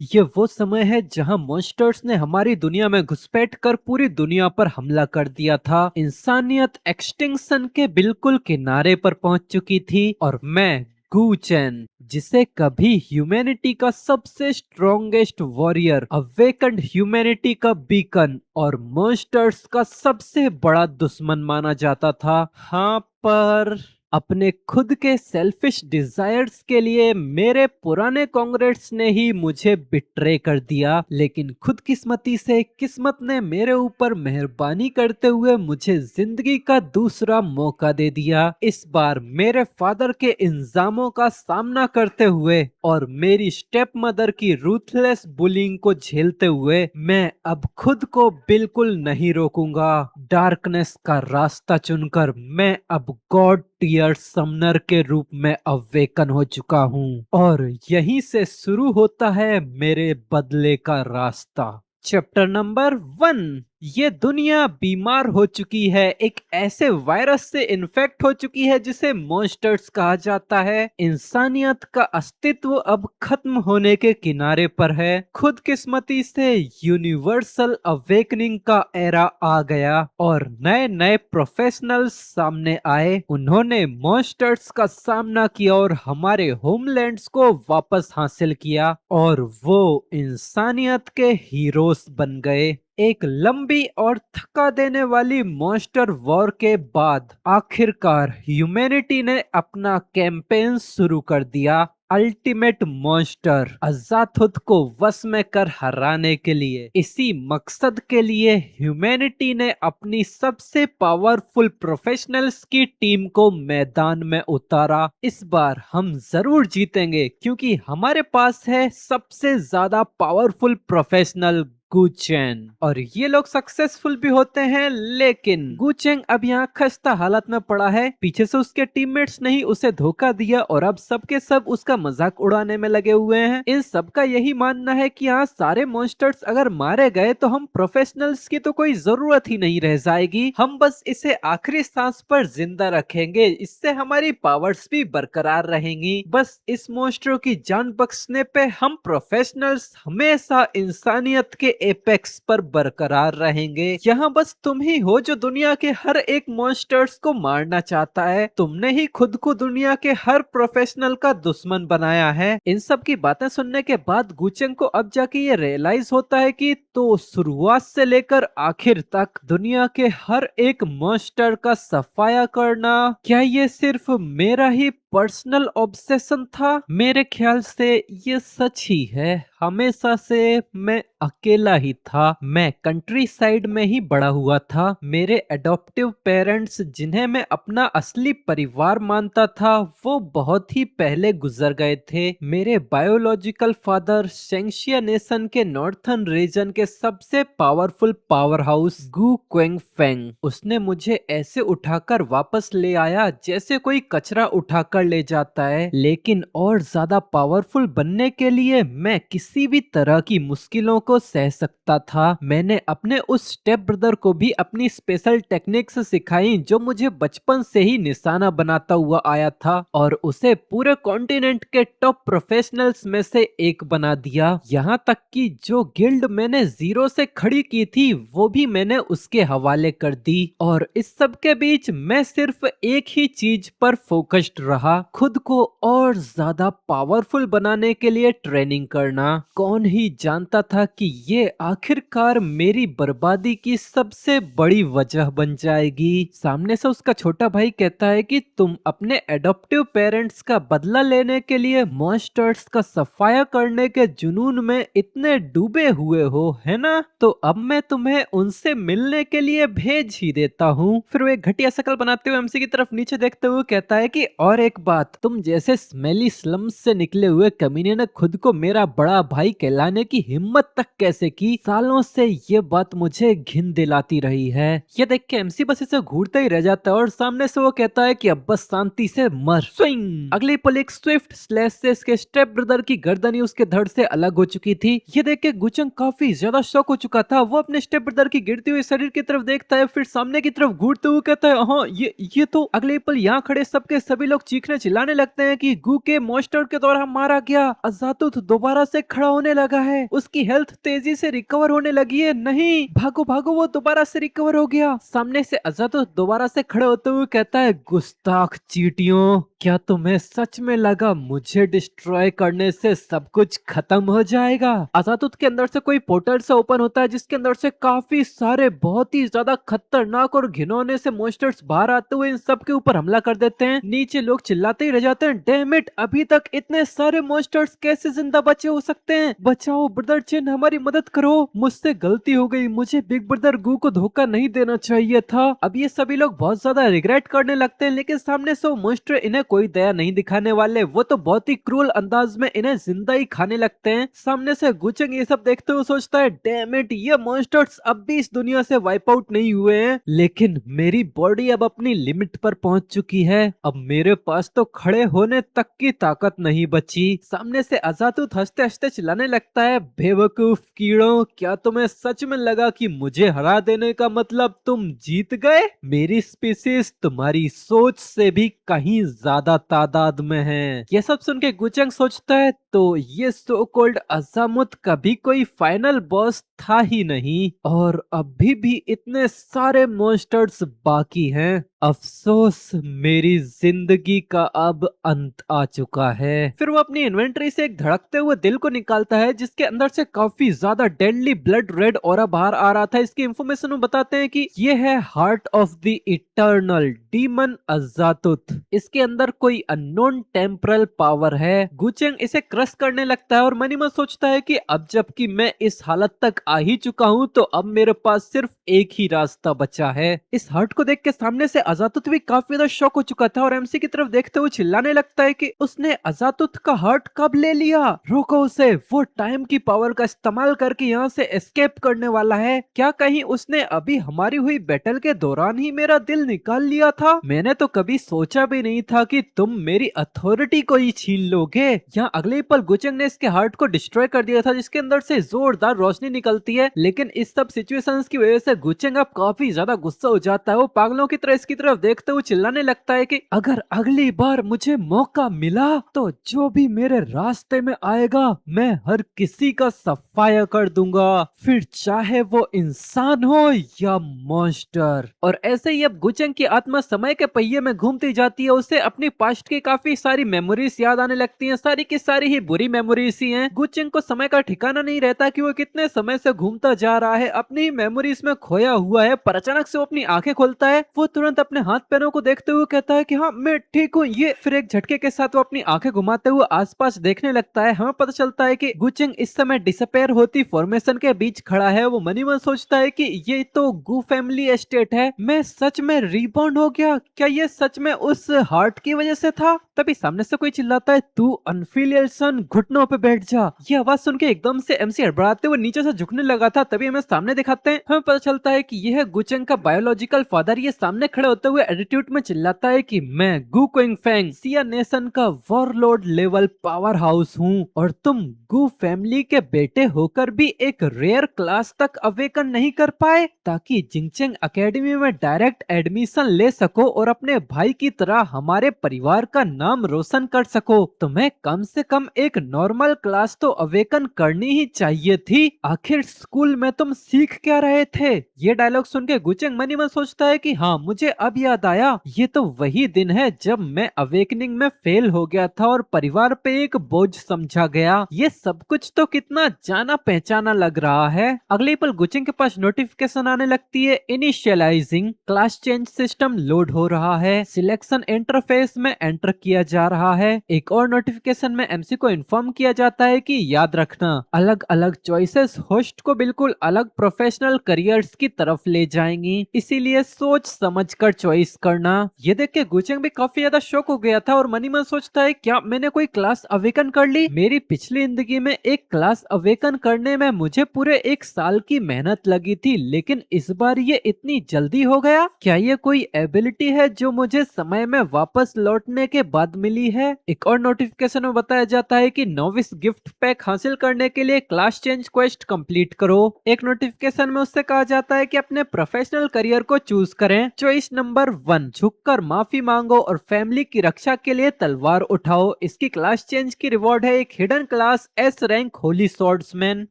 ये वो समय है जहां मॉन्स्टर्स ने हमारी दुनिया में घुसपैठ कर पूरी दुनिया पर हमला कर दिया था। इंसानियत एक्सटिंक्शन के बिल्कुल किनारे पर पहुंच चुकी थी और मैं गू चैन, जिसे कभी ह्यूमैनिटी का सबसे स्ट्रॉन्गेस्ट वॉरियर, अवेकन्ड ह्यूमैनिटी का बीकन और मॉन्स्टर्स का सबसे बड़ा दुश्मन माना जाता था। हाँ, पर अपने खुद के सेल्फिश डिजायर्स के लिए मेरे पुराने कांग्रेट्स ने ही मुझे बिट्रे कर दिया, लेकिन खुदकिस्मती से किस्मत ने मेरे ऊपर मेहरबानी करते हुए मुझे जिंदगी का दूसरा मौका दे दिया। इस बार मेरे फादर के इल्जामों का सामना करते हुए और मेरी स्टेप मदर की रूथलेस बुलिंग को झेलते हुए मैं अब खुद को बिल्कुल नहीं रोकूंगा। डार्कनेस का रास्ता चुनकर मैं अब गॉड टीयर समनर के रूप में अवेकन हो चुका हूँ और यहीं से शुरू होता है मेरे बदले का रास्ता। Chapter number 1। ये दुनिया बीमार हो चुकी है, एक ऐसे वायरस से इन्फेक्ट हो चुकी है जिसे मॉन्स्टर्स कहा जाता है। इंसानियत का अस्तित्व अब खत्म होने के किनारे पर है। खुदकिस्मती से यूनिवर्सल अवेकनिंग का एरा आ गया और नए नए प्रोफेशनल्स सामने आए। उन्होंने मॉन्स्टर्स का सामना किया और हमारे होमलैंड्स को वापस हासिल किया और वो इंसानियत के हीरोज बन गए। एक लंबी और थका देने वाली मॉन्स्टर वॉर के बाद आखिरकार ह्यूमैनिटी ने अपना कैंपेन शुरू कर दिया। अल्टीमेट मॉन्स्टर अजातुत को वश में कर हराने के लिए। इसी मकसद के लिए ह्यूमैनिटी ने अपनी सबसे पावरफुल प्रोफेशनल्स की टीम को मैदान में उतारा। इस बार हम जरूर जीतेंगे क्योंकि हमारे पास है सबसे ज्यादा पावरफुल प्रोफेशनल गुचेन। और ये लोग सक्सेसफुल भी होते हैं, लेकिन गुचेंग अब यहाँ खस्ता हालत में पड़ा है। पीछे से उसके टीममेट्स ने ही उसे धोखा दिया और अब सबके सब उसका मजाक उड़ाने में लगे हुए हैं। इन सबका यही मानना है कि यहाँ सारे मॉन्स्टर्स अगर मारे गए तो हम प्रोफेशनल्स की तो कोई जरूरत ही नहीं रह जाएगी, हम बस इसे आखिरी सांस पर जिंदा रखेंगे, इससे हमारी पावर्स भी बरकरार रहेंगी। बस इस मॉन्स्टर की जान बख्शने पे हम प्रोफेशनल्स हमेशा इंसानियत के एपेक्स पर बरकरार रहेंगे। यहाँ बस तुम ही हो जो दुनिया के हर एक मॉन्स्टर्स को मारना चाहता है। तुमने ही खुद को दुनिया के हर प्रोफेशनल का दुश्मन बनाया है। इन सब की बातें सुनने के बाद गुचेंग को अब जाके ये रियलाइज होता है कि तो शुरुआत से लेकर आखिर तक दुनिया के हर एक मॉन्स्टर का सफाया करना क्या ये सिर्फ मेरा ही पर्सनल ऑब्सेशन था? मेरे ख्याल से ये सच ही है। हमेशा से मैं अकेला ही था। मैं कंट्री साइड में ही बड़ा हुआ था। मेरे एडॉप्टिव पेरेंट्स, जिन्हें मैं अपना असली परिवार मानता था, वो बहुत ही पहले गुजर गए थे। मेरे बायोलॉजिकल फादर शेंगशिया नेशन के नॉर्थर्न रीजन के सबसे पावरफुल पावर हाउस गु क्वेंग फेंग, उसने मुझे ऐसे उठाकर वापस ले आया जैसे कोई कचरा उठाकर ले जाता है। लेकिन और ज्यादा पावरफुल बनने के लिए मैं किसी भी तरह की मुश्किलों को सह सकता था। मैंने अपने उस स्टेप ब्रदर को भी अपनी स्पेशल टेक्निक्स सिखाई जो मुझे बचपन से ही निशाना बनाता हुआ आया था और उसे पूरे कॉन्टिनेंट के टॉप प्रोफेशनल्स में से एक बना दिया। यहाँ तक कि जो गिल्ड मैंने जीरो से खड़ी की थी वो भी मैंने उसके हवाले कर दी। और इस सब के बीच मैं सिर्फ एक ही चीज पर फोकस्ड रहा, खुद को और ज्यादा पावरफुल बनाने के लिए ट्रेनिंग करना। कौन ही जानता था कि ये आखिरकार मेरी बर्बादी की सबसे बड़ी वजह बन जाएगी। सामने से उसका छोटा भाई कहता है कि तुम अपने एडॉप्टिव पेरेंट्स का बदला लेने के लिए मॉन्स्टर्स का सफाया करने के जुनून में इतने डूबे हुए हो, है ना? तो अब मैं तुम्हें उनसे मिलने के लिए भेज ही देता हूँ। फिर वो एक घटिया शक्ल बनाते हुए एमसी की तरफ नीचे देखते हुए कहता है कि और एक बात, तुम जैसे स्मेली स्लम्स से निकले हुए कमीने ने खुद को मेरा बड़ा भाई कहलाने की हिम्मत तक कैसे की? सालों से ये बात मुझे घिन दिलाती रही है। ये देख के एमसी बस इसे घूरता ही रह जाता है और सामने से वो कहता है कि अब बस शांति से मर। स्विंग! अगली पल एक स्विफ्ट स्लैश से इसके स्टेप ब्रदर की गर्दनी उसके धड़ से अलग हो चुकी थी। ये देख के गुचंग काफी ज्यादा शॉक हो चुका था। वो अपने स्टेप ब्रदर की गिरती हुई शरीर की तरफ देखता है, फिर सामने की तरफ घूरते हुए कहता है, हाँ ये तो। अगले पल यहाँ खड़े सबके सभी लोग चीखने चीखने चिल्लाने लगते हैं कि गू के मॉन्स्टर के द्वारा मारा गया। अजातुत दोबारा से खड़ा होने लगा है, उसकी हेल्थ तेजी से रिकवर होने लगी है। नहीं, भागो भागो, वो दोबारा से रिकवर हो गया। सामने से अजातुत दोबारा से खड़े होते हुए कहता है, गुस्ताख चींटियों, क्या तुम्हें सच में लगा मुझे डिस्ट्रॉय करने से सब कुछ खत्म हो जाएगा? अजातुत के अंदर से कोई पोर्टल से ओपन होता है जिसके अंदर से काफी सारे बहुत ही ज्यादा खतरनाक और घिनौने से मॉन्स्टर्स बाहर आते हुए इन सब के ऊपर हमला कर देते हैं। नीचे लोग चिल्लाते ही रह जाते हैं, डैम इट, अभी तक इतने सारे मॉन्स्टर्स कैसे जिंदा बचे हो सकते हैं? बचाओ ब्रदर चिन, हमारी मदद करो, मुझसे गलती हो गई, मुझे बिग ब्रदर गू को धोखा नहीं देना चाहिए था। अब ये सभी लोग बहुत ज्यादा रिग्रेट करने लगते हैं, लेकिन सामने से वो मॉन्स्टर इन्हें कोई दया नहीं दिखाने वाले। वो तो बहुत ही क्रूर अंदाज में इन्हें जिंदा ही खाने लगते हैं। सामने से गुचेंग ये सब देखते हुए सोचता है, डैम इट, ये मॉन्स्टर्स अब भी इस दुनिया से वाइप आउट नहीं हुए हैं, लेकिन मेरी बॉडी अब अपनी लिमिट पर पहुंच चुकी है। अब मेरे पास तो खड़े होने तक की ताकत नहीं बची। सामने से अजातुत हंसते हंसते चिल्लाने लगता है, बेवकूफ कीड़ों, क्या तुम्हें सच में लगा कि मुझे हरा देने का मतलब तुम जीत गए? मेरी स्पीसीज तुम्हारी सोच से भी कहीं ज्यादा तादाद में है। ये सब सुन के गुचेंग सोचता है, तो ये सो कॉल्ड अजामुत कभी कोई फाइनल बॉस था ही नहीं, और अभी भी इतने सारे मॉन्स्टर्स बाकी हैं। अफसोस, मेरी जिंदगी का अब अंत आ चुका है। फिर वो अपनी इन्वेंटरी से एक धड़कते हुए दिल को निकालता है जिसके अंदर से काफी ज्यादा डेडली ब्लड रेड ऑरा बाहर आ रहा था। इसकी इंफॉर्मेशन वो बताते हैं कि ये है heart of the eternal demon अजातुत। इसके अंदर कोई अननोन टेम्परल पावर है। गुचेंग इसे क्रश करने लगता है और मन ही मन सोचता है कि अब जबकि मैं इस हालत तक आ ही चुका हूँ तो अब मेरे पास सिर्फ एक ही रास्ता बचा है। इस हार्ट को देख के सामने से अजातुत भी काफी ज्यादा शॉक हो चुका था और एमसी की तरफ देखते हुए चिल्लाने लगता है कि उसने अजातुत का हार्ट कब ले लिया? रोको उसे, वो टाइम की पावर का इस्तेमाल करके यहाँ से एस्केप करने वाला है। क्या कहीं उसने अभी हमारी हुई बैटल के दौरान ही मेरा दिल निकाल लिया था? मैंने तो कभी सोचा भी नहीं था कि तुम मेरी अथॉरिटी को ही छीन लोगे। यहाँ अगले ही पल गुचेंग ने इसके हार्ट को डिस्ट्रॉय कर दिया था जिसके अंदर से जोरदार रोशनी निकलती है, लेकिन इस सब सिचुएशंस की वजह से गुचेंग अब काफी ज्यादा गुस्सा हो जाता है। वो पागलों की तरह इसकी तरफ देखते हुए चिल्लाने लगता है कि अगर अगली बार मुझे मौका मिला तो जो भी मेरे रास्ते में आएगा मैं हर किसी का सफाया कर दूंगा, फिर चाहे वो इंसान हो या मॉन्स्टर। और ऐसे ही अब गुचेंग की आत्मा समय के पहिए में घूमती जाती है। उसे अपनी पास्ट की काफी सारी मेमोरीज याद आने लगती हैं, सारी की सारी ही बुरी मेमोरीज ही हैं। गुचेंग को समय का ठिकाना नहीं रहता कि वो कितने समय से घूमता जा रहा है, अपनी ही मेमोरीज में खोया हुआ है। पर अचानक से वो अपनी आंखें खोलता है। वो तुरंत अपने हाथ पैरों को देखते हुए कहता है कि हाँ मैं ठीक हूँ। ये फिर एक झटके के साथ वो अपनी आंखें घुमाते हुए आसपास देखने लगता है। हमें पता चलता है कि गुचेंग इस समय डिसअपेयर होती फॉर्मेशन के बीच खड़ा है। वो मनी मन सोचता है कि ये तो गू फैमिली एस्टेट है, मैं सच में रीबॉर्न हो गया? क्या ये सच में उस हार्ट की वजह से था? तभी सामने से कोई चिल्लाता है, तू अनफिलियल सन, घुटनों पे बैठ जा। ये आवाज सुन के एकदम से एमसी हड़बड़ाते हुए नीचे से झुकने लगा था। तभी हमें सामने दिखाते हैं, हमें पता चलता है कि यह गुचेंग का बायोलॉजिकल फादर। ये सामने खड़े होते हुए एटीट्यूड में चिल्लाता है कि मैं गू क्विंग फेंग, सिया नेशन का वॉरलॉर्ड लेवल पावर हाउस हूँ, और तुम गू फैमिली के बेटे होकर भी एक रेयर क्लास तक अवेकन नहीं कर पाए ताकि जिंगचेंग एकेडमी में डायरेक्ट एडमिशन ले सको और अपने भाई की तरह हमारे परिवार का नाम रोशन कर सको। तुम्हें कम से कम एक नॉर्मल क्लास तो अवेकन करनी ही चाहिए थी। आखिर स्कूल में तुम सीख क्या रहे थे? ये डायलॉग सुन के गुचेंग मनी मन सोचता है कि हाँ मुझे अब याद आया, ये तो वही दिन है जब मैं अवेकनिंग में फेल हो गया था और परिवार पे एक बोझ समझा गया। ये सब कुछ तो कितना जाना पहचाना लग रहा है। अगले पल गुचेंग के पास नोटिफिकेशन आने लगती है, initialising class change system load हो रहा है, सिलेक्शन इंटरफेस में एंटर किया जा रहा है। एक और नोटिफिकेशन में एमसी को इन्फॉर्म किया जाता है कि याद रखना अलग अलग चॉइसेस होस्ट को बिल्कुल अलग प्रोफेशनल करियर्स की तरफ ले जाएंगी, इसीलिए सोच समझ कर चॉइस करना। ये देख के गुचेंग भी काफी ज्यादा शॉक हो गया था और मनी मन सोचता है, क्या मैंने कोई क्लास अवेकन कर ली? मेरी पिछली जिंदगी में एक क्लास अवेकन करने में मुझे पूरे 1 साल की मेहनत लगी थी, लेकिन इस बार ये इतनी जल्दी हो गया। क्या ये कोई एबिलिटी है जो मुझे समय में वापस लौटने के बाद मिली है। एक और नोटिफिकेशन में बताया जाता है कि नोविस गिफ्ट पैक हासिल करने के लिए क्लास चेंज क्वेस्ट कंप्लीट करो। एक नोटिफिकेशन में उससे कहा जाता है कि अपने प्रोफेशनल करियर को चूज करें। चॉइस नंबर 1, झुककर माफी मांगो और फैमिली की रक्षा के लिए तलवार उठाओ। इसकी क्लास चेंज की रिवॉर्ड है एक hidden class S rank Holi swordsman.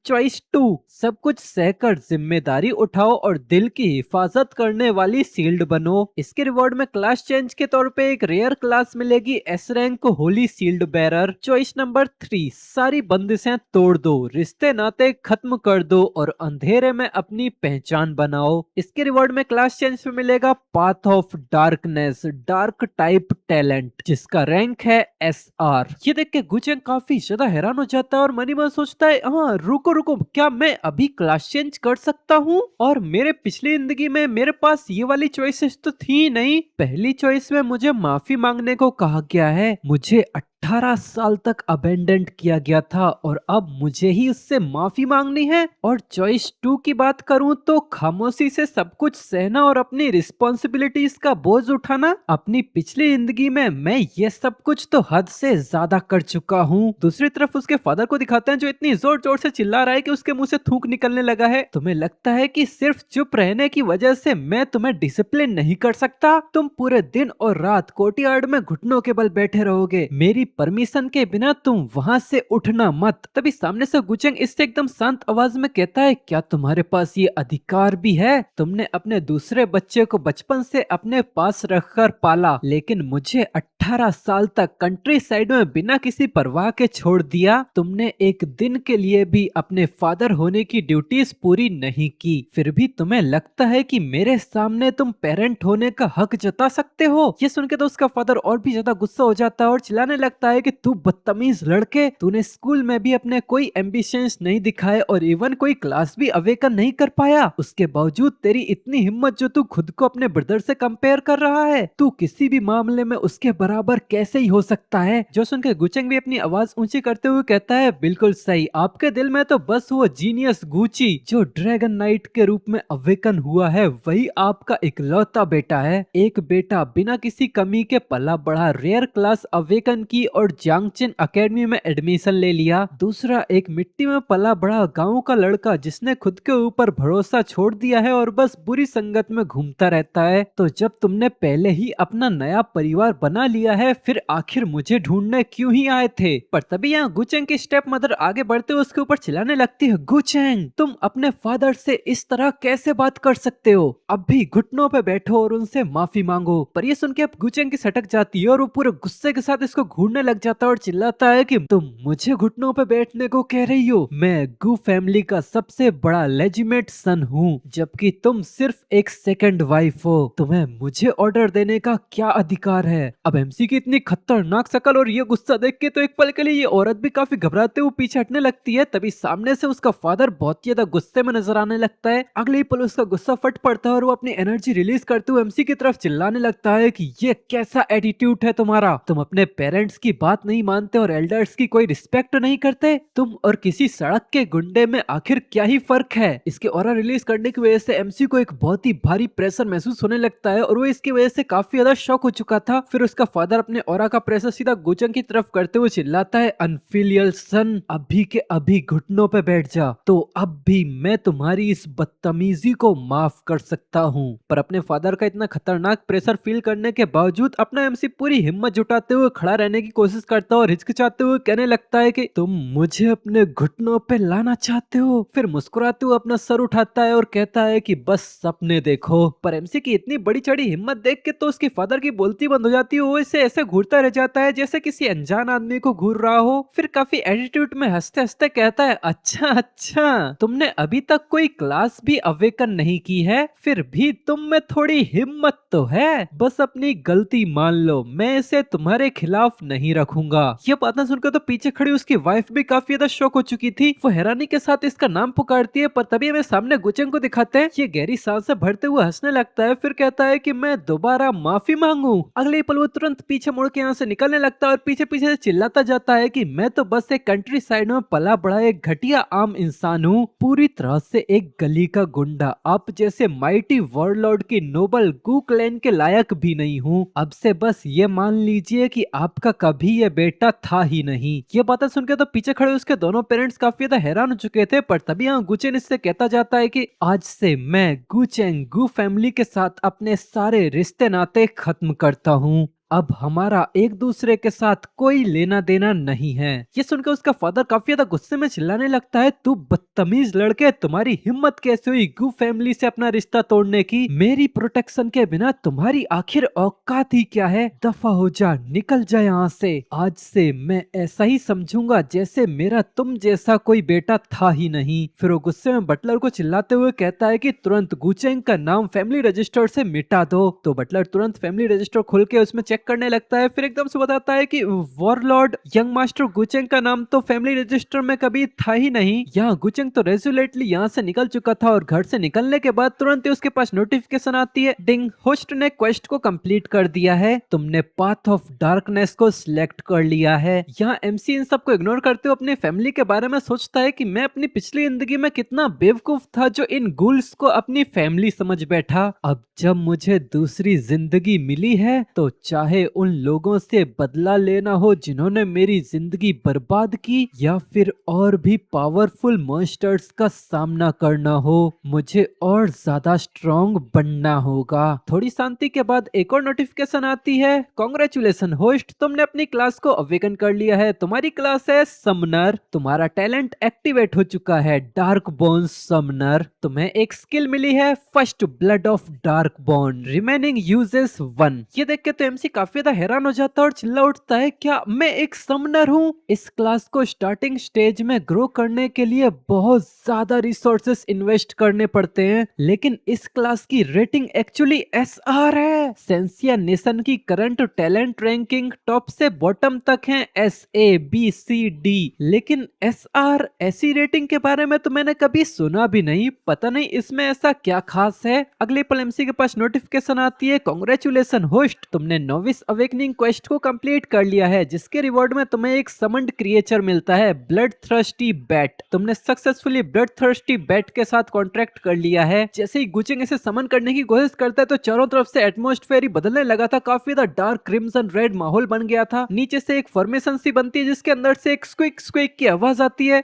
Choice 2, सब कुछ सहकर जिम्मेदारी उठाओ और दिल की हिफाजत करने वाली सील्ड बनो। इसके रिवॉर्ड में क्लास चेंज के तौर पे एक रेयर क्लास मिलेगी S rank holy sealed bearer. Choice number 3, सारी बंदिशें तोड़ दो, रिश्ते नाते खत्म कर दो और अंधेरे में अपनी पहचान बनाओ। इसके रिवॉर्ड में क्लास चेंज में मिलेगा path of darkness dark type talent, जिसका रैंक है SR। ये देख के गुचेंग काफी ज्यादा हैरान हो जाता है और मनी मन सोचता है, हाँ रुको रुको, क्या मैं अभी क्लास चेंज कर सकता हूँ? और मेरे पिछली जिंदगी में मेरे पास ये वाली चॉइसेस तो थी नहीं। पहली चॉइस में मुझे माफी मांगने को कहा गया है, मुझे 18 साल तक अबेंडेंट किया गया था और अब मुझे ही उससे माफी मांगनी है। और चॉइस 2 की बात करूं तो खामोशी से सब कुछ सहना और अपनी रिस्पॉन्सिबिलिटीज का बोझ उठाना। अपनी पिछली जिंदगी में मैं ये सब कुछ तो हद से ज्यादा कर चुका हूँ। दूसरी तरफ उसके फादर को दिखाते हैं जो इतनी जोर जोर से चिल्ला रहा है कि उसके मुंह से थूक निकलने लगा है। तुम्हें लगता है कि सिर्फ चुप रहने की वजह से मैं तुम्हें डिसिप्लिन नहीं कर सकता? तुम पूरे दिन और रात कोर्टयार्ड में घुटनों के बल बैठे रहोगे, मेरी परमिशन के बिना तुम वहां से उठना मत। तभी सामने से गुचेंग इससे एकदम शांत आवाज में कहता है, क्या तुम्हारे पास ये अधिकार भी है? तुमने अपने दूसरे बच्चे को बचपन से अपने पास रखकर पाला, लेकिन मुझे 18 साल तक कंट्री साइड में बिना किसी परवाह के छोड़ दिया। तुमने एक दिन के लिए भी अपने फादर होने की ड्यूटीज पूरी नहीं की, फिर भी तुम्हें लगता है कि मेरे सामने तुम पेरेंट होने का हक जता सकते हो। ये सुन के तो उसका फादर और भी ज्यादा गुस्सा हो जाता है और चिल्लाने लगता है कि तू बदतमीज लड़के, तूने स्कूल में भी अपने कोई एम्बिशंस नहीं दिखाए और इवन कोई क्लास भी अवेकन नहीं कर पाया। उसके बावजूद तेरी इतनी हिम्मत जो तू खुद को अपने ब्रदर से कंपेयर कर रहा है, तू किसी भी मामले में उसके बराबर कैसे ही हो सकता है? जो सुनकर गुचेंग भी अपनी आवाज ऊंची करते हुए कहता है, बिल्कुल सही, आपके दिल में तो बस वो जीनियस गुची जो ड्रैगन नाइट के रूप में अवेकन हुआ है वही आपका इकलौता बेटा है। एक बेटा बिना किसी कमी के पला बढ़ा रेयर क्लास अवेकन की और जांगचिन एकेडमी में एडमिशन ले लिया। दूसरा एक मिट्टी में पला बड़ा गांव का लड़का जिसने खुद के ऊपर भरोसा छोड़ दिया है और बस बुरी संगत में घूमता रहता है। तो जब तुमने पहले ही अपना नया परिवार बना लिया है, फिर आखिर मुझे ढूंढने क्यों ही आए थे? पर तभी यहाँ गुचेंग की स्टेप मदर आगे बढ़ते हुए उसके ऊपर चिल्लाने लगती है, गुचेंग तुम अपने फादर से इस तरह कैसे बात कर सकते हो? अब भी घुटनों पे बैठो और उनसे माफी मांगो। पर ये सुन के अब गुचेंग की सटक जाती है और वो पूरे गुस्से के साथ इसको घूरने लग जाता है और चिल्लाता है कि तुम मुझे घुटनों पे बैठने को कह रही हो? मैं गू फैमिली का सबसे बड़ा लेजिमेट सन हूँ, जबकि तुम सिर्फ एक सेकंड वाइफ हो। तुम्हें मुझे ऑर्डर देने का क्या अधिकार है? अब एमसी की इतनी खतरनाक शकल और ये गुस्सा देख के तो एक पल के लिए ये औरत भी काफी घबराते हुए पीछे हटने लगती है। तभी सामने से उसका फादर बहुत ज्यादा गुस्से में नजर आने लगता है। अगले ही पल उसका गुस्सा फट पड़ता है और वो अपनी एनर्जी रिलीज करते हुए एमसी की तरफ चिल्लाने लगता है कि ये कैसा एटीट्यूड है तुम्हारा? तुम अपने पेरेंट्स की बात नहीं मानते और एल्डर्स की कोई रिस्पेक्ट नहीं करते? तुम और किसी सड़क के गुंडे में आखिर क्या ही फर्क है? इसके ऑरा रिलीज करने की वजह से एमसी को एक बहुत ही भारी प्रेशर महसूस होने लगता है और वो इसकी वजह से काफी ज्यादा शॉक हो चुका था। फिर उसका फादर अपने ऑरा का प्रेशर सीधा गुचेंग की तरफ करते हुए चिल्लाता है, अनफिलियल सन, अभी के अभी घुटनों पे बैठ जा, तो अब भी मैं तुम्हारी इस बदतमीजी को माफ कर सकता हूँ। पर अपने फादर का इतना खतरनाक प्रेशर फील करने के बावजूद अपना एमसी पूरी हिम्मत जुटाते हुए खड़ा रहने की कोशिश करता है और हिचकिचाते हुए कहने लगता है कि तुम मुझे अपने घुटनों पे लाना चाहते हो? फिर मुस्कुराते हुए अपना सर उठाता है और कहता है कि बस सपने देखो। पर एमसी की इतनी बड़ी चढ़ी हिम्मत देख के तो उसके फादर की बोलती बंद हो जाती है। वो इसे ऐसे घूरता रह जाता है जैसे किसी अनजान आदमी को घूर रहा हो। फिर काफी एटीट्यूड में हंसते हंसते कहता है, अच्छा अच्छा, तुमने अभी तक कोई क्लास भी अवेकन नहीं की है, फिर भी तुम में थोड़ी हिम्मत तो है। बस अपनी गलती मान लो, मैं इसे तुम्हारे खिलाफ नहीं नहीं रखूंगा। ये बातें सुनकर तो पीछे खड़ी उसकी वाइफ भी काफी ज्यादा शॉक हो चुकी थी। वो हैरानी के साथ इसका नाम पुकारती है, पर तभी हमें सामने गुचेंग को दिखाते हैं। ये गहरी सांस से भरते हुए हंसने लगता है, फिर कहता है कि मैं दोबारा माफी मांगू। अगले ही पल वो तुरंत पीछे मुड़ के यहाँ से निकलने लगता है और पीछे पीछे से चिल्लाता जाता है कि मैं तो बस एक कंट्री साइड में पला बड़ा एक घटिया आम इंसान हूँ, पूरी तरह से एक गली का गुंडा। आप जैसे माइटी वॉरलॉर्ड की नोबल गू क्लैन के लायक भी नहीं हूँ। अब से बस ये मान लीजिए कि आपका कभी ये बेटा था ही नहीं। ये बातें सुनकर तो पीछे खड़े उसके दोनों पेरेंट्स काफी ज्यादा हैरान हो चुके थे, पर तभी यहाँ गुचेन इससे कहता जाता है कि आज से मैं गुचेंग गू फैमिली के साथ अपने सारे रिश्ते नाते खत्म करता हूँ। अब हमारा एक दूसरे के साथ कोई लेना देना नहीं है। ये सुनकर उसका फादर काफी ज्यादा गुस्से में चिल्लाने लगता है, तू बदतमीज लड़के, तुम्हारी हिम्मत कैसे हुई गू फैमिली से अपना रिश्ता तोड़ने की? मेरी प्रोटेक्शन के बिना तुम्हारी आखिर औकात ही क्या है? दफा हो जा, निकल जा यहाँ से। आज से मैं ऐसा ही समझूंगा जैसे मेरा तुम जैसा कोई बेटा था ही नहीं। फिर वो गुस्से में बटलर को चिल्लाते हुए कहता है कि तुरंत गुचेंग का नाम फैमिली रजिस्टर से मिटा दो। तो बटलर तुरंत फैमिली रजिस्टर खोल के उसमें चेक करने लगता है, फिर एकदम से बताता है कि वॉरलॉर्ड यंग मास्टर गुचेंग का नाम तो फैमिली रजिस्टर में कभी था ही नहीं। यहाँ गुचेंग तो रेजुलेटली यहाँ से निकल चुका था और घर से निकलने के बाद तुरंत ही उसके पास नोटिफिकेशन आती है, डिंग, होस्ट ने क्वेस्ट को कंप्लीट कर दिया है, तुमने पाथ ऑफ डार्कनेस को सिलेक्ट कर लिया है। यहाँ एमसी इन सबको इग्नोर करते हुए अपनी फैमिली के बारे में सोचता है कि मैं अपनी पिछली जिंदगी में कितना बेवकूफ था जो इन गुल्स को अपनी फैमिली समझ बैठा। अब जब मुझे दूसरी जिंदगी मिली है तो चाहे उन लोगों से बदला लेना हो जिन्होंने मेरी जिंदगी बर्बाद की, या फिर और भी पावरफुल मॉन्स्टर्स का सामना करना हो, मुझे और ज्यादा स्ट्रॉन्ग बनना होगा। थोड़ी शांति के बाद एक और नोटिफिकेशन आती है, कांग्रेचुलेशन होस्ट, तुमने अपनी क्लास को अवेकन कर लिया है। तुम्हारी क्लास है समनर। तुम्हारा टैलेंट एक्टिवेट हो चुका है, डार्क बोन समनर। तुम्हें एक स्किल मिली है, first blood of dark bone. Remaining uses 1। ये देख के तो एमसी काफी ज्यादा हैरान हो जाता है और चिल्ला उठता है, क्या मैं एक समनर हूँ? इस क्लास को स्टार्टिंग स्टेज में ग्रो करने के लिए बहुत ज्यादा रिसोर्सेस इन्वेस्ट करने पड़ते हैं, लेकिन इस क्लास की रेटिंग एक्चुअली एसआर है। सेंसिया नेशन की करंट टैलेंट रैंकिंग टॉप से बॉटम तक है SABCD, लेकिन SR ऐसी रेटिंग के बारे में तो मैंने कभी सुना भी नहीं। पता नहीं इसमें ऐसा क्या खास है। अगले पल एमसी के पास नोटिफिकेशन आती है, कांग्रेचुलेशन होस्ट, तुमने नोविस अवेकनिंग क्वेस्ट को कंप्लीट कर लिया है, जिसके रिवॉर्ड में तुम्हें एक समन्ड क्रिएचर मिलता है, ब्लड थर्स्टी बैट। तुमने सक्सेसफुली ब्लड थर्स्टी बैट के साथ कॉन्ट्रैक्ट कर लिया है। जैसे ही गुचेंग इसे समन करने की कोशिश करता है तो चारों तरफ से एटमॉस्फेयर ही बदलने लगा था, काफी ज्यादा डार्क क्रिम्सन रेड माहौल बन गया था। नीचे से एक फॉर्मेशन सी बनती है जिसके अंदर से एक स्क्विक स्क्विक की आवाज आती है।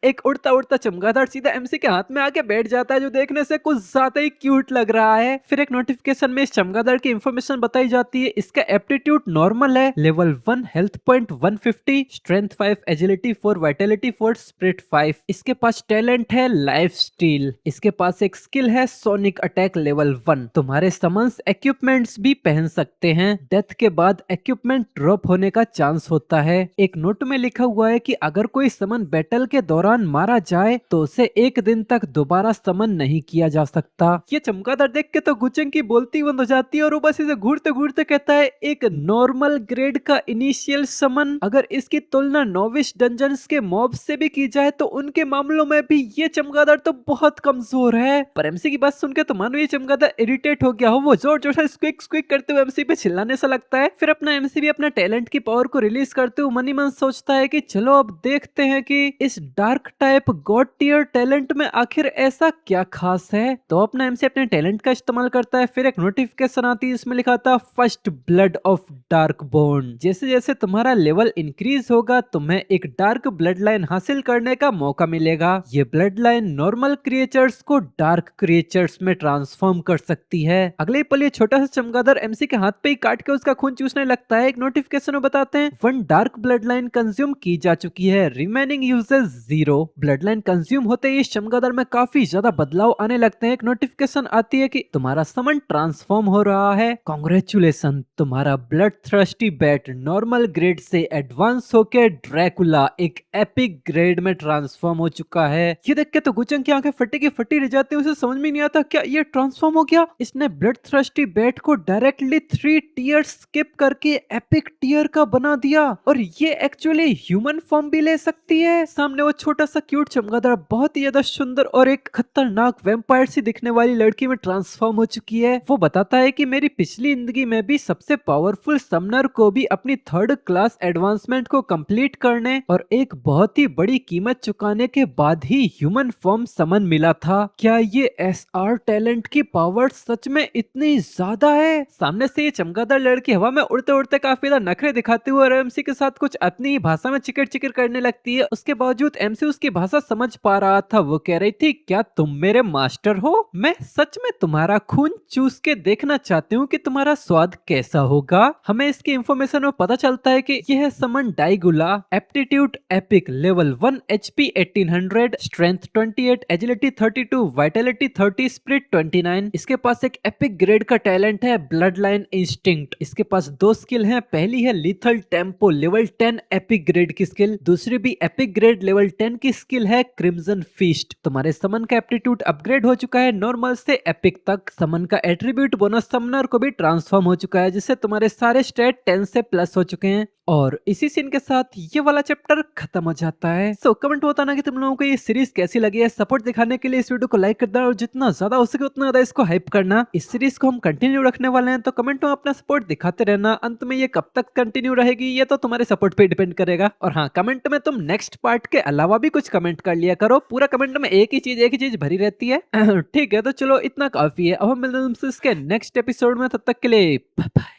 एक उड़ता उड़ता चमगादड़ सीधा एमसी के हाथ में आके बैठ जाता है, जो देखने से कुछ ज्यादा ही क्यूट लग रहा है। फिर एक नोटिफिकेशन में इस चमगादड़ की इंफॉर्मेशन बताई जाती है, इसका एप्टीट्यूड नॉर्मल है, level 1 health point 150, strength 5, agility 4, Vitality 4, spirit 5। इसके पास टैलेंट है लाइफ स्टील। इसके पास एक स्किल है सोनिक अटैक लेवल 1। तुम्हारे समन्स इक्विपमेंट्स भी पहन सकते हैं। डेथ के बाद इक्विपमेंट ड्रॉप होने का चांस होता है। एक नोट में लिखा हुआ है कि अगर कोई समन बैटल के दौरान मारा जाए तो उसे एक दिन तक दोबारा समन नहीं किया जा सकता। ये चमगादड़ देख के तो गुचेंग की बोलती बंद हो जाती है और वो बस इसे घूरते घूरते कहता है, एक नॉर्मल ग्रेड का इनिशियल समन, अगर इसकी तुलना नोविस डंजन्स के मॉब से भी की जाए तो उनके मामलों में भी ये चमगादड़ तो बहुत कमजोर है। पर एमसी की बात सुनकर तो मानो ये चमगादड़ इरिटेट हो गया हो, वो जोर जोर से स्क्विक स्क्विक करते हुए एमसी पे चिल्लाने सा लगता है। फिर अपना एमसी भी अपना टैलेंट की पावर को रिलीज करते हुए मनी मन सोचता है कि चलो अब देखते हैं कि इस dark type god tier talent में आखिर ऐसा क्या खास है। तो अपना एमसी अपने टैलेंट का इस्तेमाल करता है। फिर एक नोटिफिकेशन आती है, इसमें लिखा था first blood of dark bone. जैसे जैसे तुम्हारा लेवल इंक्रीज होगा तुम्हें एक डार्क ब्लड लाइन हासिल करने का मौका मिलेगा। ये ब्लड लाइन नॉर्मल क्रिएचर्स को डार्क क्रिएचर्स में ट्रांसफॉर्म कर सकती है। अगले पल ये छोटा सा चमगादड़ एमसी के हाथ पे ही काट के उसका खून चूसने लगता है। एक नोटिफिकेशन में बताते हैं 1 डार्क ब्लड लाइन कंज्यूम की जा चुकी है, remaining uses 0। Blood line consume होते ही इस चमगादड़ में काफी ज्यादा बदलाव आने लगते हैं। एक नोटिफिकेशन आती है कि तुम्हारा समन ट्रांसफॉर्म हो रहा है, कांग्रेचुलेशन, तुम तुम्हारा blood thirsty bat normal grade से एडवांस होके ड्रैकुला एक एपिक ग्रेड में ट्रांसफॉर्म हो चुका है। ये देख के तो गुचंग की आंखें फटी की फटी रह जाती है, उसे समझ में नहीं आता क्या ये ट्रांसफॉर्म हो गया। इसने ब्लड थ्रस्टी बैट को डायरेक्टली 3 टीयर स्किप करके एपिक टीयर का बना दिया और ये एक्चुअली ह्यूमन फॉर्म भी ले सकती है। सामने वो छोटा सा क्यूट चमगादड़ बहुत ही ज्यादा सुंदर और एक खतरनाक वेम्पायर सी दिखने वाली लड़की में ट्रांसफॉर्म हो चुकी है। वो बताता है कि मेरी पिछली जिंदगी में भी सबसे पावरफुल समनर को भी अपनी 3rd क्लास एडवांसमेंट को कंप्लीट करने और एक बहुत ही बड़ी कीमत चुकाने के बाद ही ह्यूमन फॉर्म समन मिला था। क्या ये एसआर टैलेंट की पावर सच में इतनी ज्यादा है? सामने से ये चमगादड़ लड़की हवा में उड़ते उड़ते काफी ज्यादा नखरे दिखाते हुए और एमसी के साथ कुछ अपनी ही भाषा में चिकर चिकर करने लगती है। उसके बावजूद एमसी उसकी भाषा समझ पा रहा था। वो कह रही थी, क्या तुम मेरे मास्टर हो? मैं सच में तुम्हारा खून चूस के देखना चाहती हूँ कि तुम्हारा स्वाद कैसा होगा। हमें इसकी इंफॉर्मेशन में पता चलता है कि यह समन डाइगुला, aptitude epic, level 1 HP 1800, strength 28, agility 32, vitality 30, spirit 29। इसके पास एक एपिक ग्रेड का टैलेंट है ब्लड लाइन इंस्टिंक्ट। इसके पास 2 स्किल हैं। पहली है lethal tempo, level 10 epic grade की स्किल। दूसरी भी एपिक ग्रेड लेवल 10 की स्किल है क्रिम्सन फीस्ट। तुम्हारे समन का एप्टीट्यूड अपग्रेड हो चुका है नॉर्मल से एपिक तक। समन का एट्रीब्यूट बोनस समनर को भी ट्रांसफॉर्म हो चुका है, जिससे तुम्हारे सारे स्टेट 10 से प्लस हो चुके हैं। और इसी सीन के साथ ये वाला चैप्टर खत्म हो जाता है। सो कमेंट बताना कि तुम लोगों को ये सीरीज कैसी लगी है। सपोर्ट दिखाने के लिए इस वीडियो को लाइक कर देना और जितना ज्यादा हो सके उतना ज्यादा इसको हाइप करना। इस सीरीज को हम कंटिन्यू रखने वाले हैं, तो कमेंट में अपना सपोर्ट दिखाते रहना। अंत में ये कब तक कंटिन्यू रहेगी ये तो तुम्हारे सपोर्ट पे डिपेंड करेगा। और हाँ, कमेंट में तुम नेक्स्ट पार्ट के अलावा भी कुछ कमेंट कर लिया करो। पूरा कमेंट में एक ही चीज भरी रहती है। ठीक है, तो चलो इतना काफी है। अब हम मिलते हैं तुमसे इसके नेक्स्ट एपिसोड में। तब तक के लिए बाय बाय।